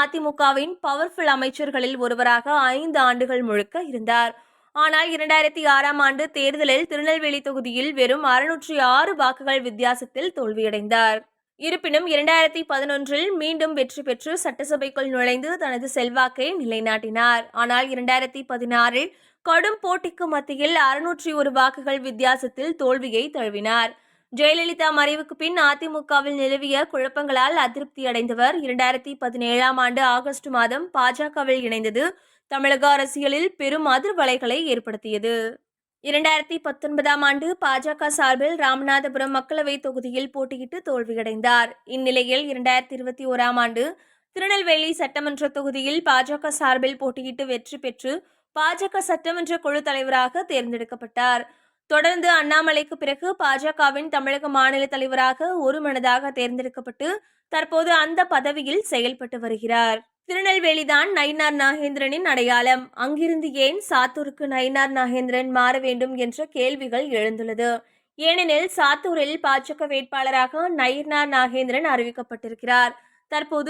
அதிமுகவின் பவர்ஃபுல் அமைச்சர்களில் ஒருவராக 5 ஆண்டுகள் முழுக்க இருந்தார். ஆனால் 2006ஆம் ஆண்டு தேர்தலில் திருநெல்வேலி தொகுதியில் வெறும் 606 வாக்குகள் வித்தியாசத்தில் தோல்வியடைந்தார். இருப்பினும் 2011இல் மீண்டும் வெற்றி பெற்று சட்டசபைக்குள் நுழைந்து தனது செல்வாக்கை நிலைநாட்டினார். ஆனால் 2016இல் கடும் போட்டிக்கு மத்தியில் 601 வாக்குகள் வித்தியாசத்தில் தோல்வியை தழுவினார். ஜெயலலிதா மறைவுக்கு பின் அதிமுகவில் நிலவிய குழப்பங்களால் அதிருப்தி அடைந்தவர் 2017ஆம் ஆண்டு ஆகஸ்ட் மாதம் பாஜகவில் இணைந்தது தமிழக அரசியலில் பெரும் அதிர்வலைகளை ஏற்படுத்தியது. 2019ஆம் ஆண்டு பாஜக சார்பில் ராமநாதபுரம் மக்களவை தொகுதியில் போட்டியிட்டு தோல்வியடைந்தார். இந்நிலையில் 2021ஆம் ஆண்டு திருநெல்வேலி சட்டமன்ற தொகுதியில் பாஜக சார்பில் போட்டியிட்டு வெற்றி பெற்று பாஜக சட்டமன்ற குழு தலைவராக தேர்ந்தெடுக்கப்பட்டார். தொடர்ந்து அண்ணாமலைக்கு பிறகு பாஜகவின் தமிழக மாநில தலைவராக ஒருமனதாக தேர்ந்தெடுக்கப்பட்டு தற்போது அந்த பதவியில் செயல்பட்டு வருகிறார். திருநெல்வேலிதான் நயினார் நாகேந்திரனின் அடையாளம். அங்கிருந்து ஏன் சாத்தூருக்கு நயினார் நாகேந்திரன் மாற வேண்டும் என்ற கேள்விகள் எழுந்துள்ளது. ஏனெனில் சாத்தூரில் பாஜக வேட்பாளராக நயினார் நாகேந்திரன் அறிவிக்கப்பட்டிருக்கிறார். தற்போது